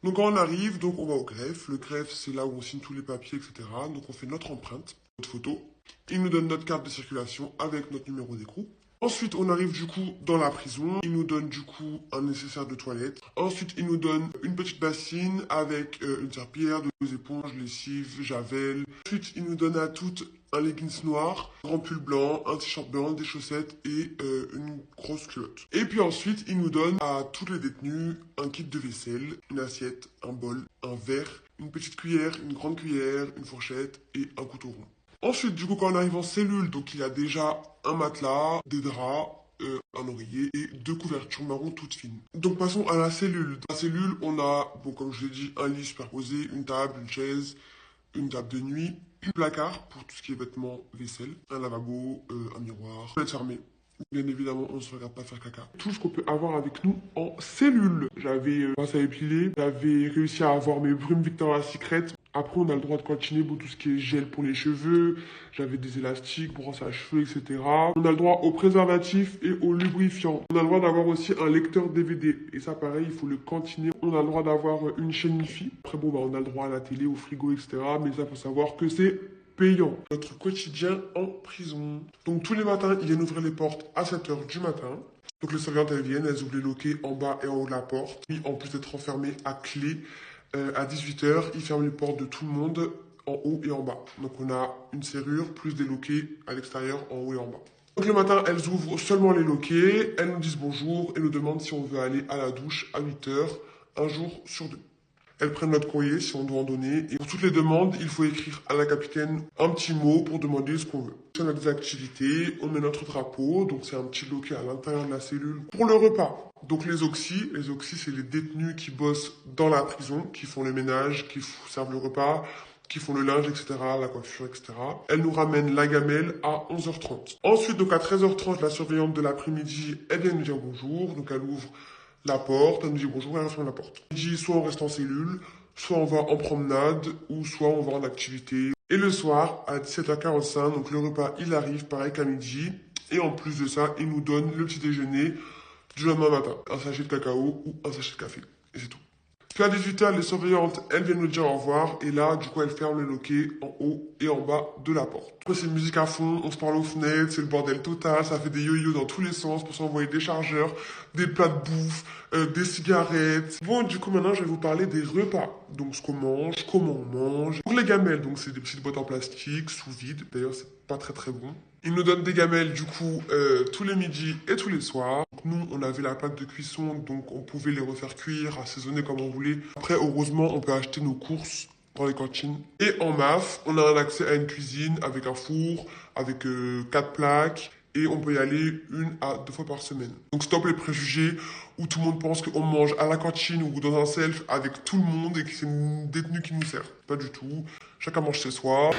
Donc quand on arrive, donc on va au greffe. Le greffe, c'est là où on signe tous les papiers, etc. Donc on fait notre empreinte, notre photo. Il nous donne notre carte de circulation avec notre numéro d'écrou. Ensuite, on arrive du coup dans la prison. Il nous donne du coup un nécessaire de toilette. Ensuite, il nous donne une petite bassine avec une serpillière, deux éponges, lessive, javel. Ensuite, il nous donne à toutes un leggings noir, un grand pull blanc, un t-shirt blanc, des chaussettes et une grosse culotte. Et puis ensuite, il nous donne à tous les détenus un kit de vaisselle, une assiette, un bol, un verre, une petite cuillère, une grande cuillère, une fourchette et un couteau rond. Ensuite, du coup, quand on arrive en cellule, donc il y a déjà un matelas, des draps, un oreiller et deux couvertures marron toutes fines. Donc passons à la cellule. Dans la cellule, on a, bon, comme je l'ai dit, un lit superposé, une table, une chaise, une table de nuit, un placard pour tout ce qui est vêtements, vaisselle, un lavabo, un miroir, toilette fermée. Bien évidemment, on ne se regarde pas faire caca. Tout ce qu'on peut avoir avec nous en cellule. J'avais pince à épiler, j'avais réussi à avoir mes brumes Victoria's Secret. Après, on a le droit de continuer pour tout ce qui est gel pour les cheveux. J'avais des élastiques, brosse à cheveux, etc. On a le droit au préservatif et au lubrifiant. On a le droit d'avoir aussi un lecteur DVD. Et ça, pareil, il faut le cantiner. On a le droit d'avoir une chaîne Wi-Fi. Après, bon, bah, on a le droit à la télé, au frigo, etc. Mais ça, faut savoir que c'est payant. Notre quotidien en prison. Donc, tous les matins, ils viennent ouvrir les portes à 7 heures du matin. Donc, les surveillantes, elles viennent, elles ouvrent les loquets en bas et en haut de la porte. Puis, en plus d'être enfermées à clé, à 18 heures, ils ferment les portes de tout le monde en haut et en bas. Donc on a une serrure plus des loquets à l'extérieur en haut et en bas. Donc le matin, elles ouvrent seulement les loquets, elles nous disent bonjour et nous demandent si on veut aller à la douche à 8 heures, un jour sur deux. Elles prennent notre courrier si on doit en donner. Et pour toutes les demandes, il faut écrire à la capitaine un petit mot pour demander ce qu'on veut. Si on a des activités, on met notre drapeau. Donc c'est un petit loquet à l'intérieur de la cellule. Pour le repas, donc les oxys, c'est les détenus qui bossent dans la prison, qui font les ménages, qui servent le repas, qui font le linge, etc., la coiffure, etc. Elle nous ramène la gamelle à 11h30. Ensuite, donc à 13h30, la surveillante de l'après-midi, elle vient nous dire bonjour. Donc elle ouvre la porte, elle nous dit bonjour et elle ferme la porte. Elle dit soit on reste en cellule, soit on va en promenade, ou soit on va en activité. Et le soir, à 17h45, donc le repas, il arrive, pareil qu'à midi. Et en plus de ça, il nous donne le petit déjeuner du lendemain matin. Un sachet de cacao ou un sachet de café. Et c'est tout. Puis à 18h, les surveillantes, elles viennent nous dire au revoir. Et là, du coup, elles ferment le loquet en haut et en bas de la porte. Après, c'est musique à fond, on se parle aux fenêtres, c'est le bordel total. Ça fait des yo-yo dans tous les sens pour s'envoyer des chargeurs, des plats de bouffe, des cigarettes. Bon, du coup, maintenant, je vais vous parler des repas. Donc, ce qu'on mange, comment on mange. Pour les gamelles, donc c'est des petites boîtes en plastique, sous vide. D'ailleurs, c'est pas très très bon. Ils nous donnent des gamelles, du coup, tous les midis et tous les soirs. Donc, nous, on avait la plaque de cuisson, donc on pouvait les refaire cuire, assaisonner comme on voulait. Après, heureusement, on peut acheter nos courses dans les cantines. Et en MAF, on a un accès à une cuisine avec un four, avec 4 plaques. Et on peut y aller une à deux fois par semaine. Donc stop les préjugés où tout le monde pense qu'on mange à la cantine ou dans un self avec tout le monde et que c'est une détenue qui nous sert. Pas du tout. Chacun mange chez soi.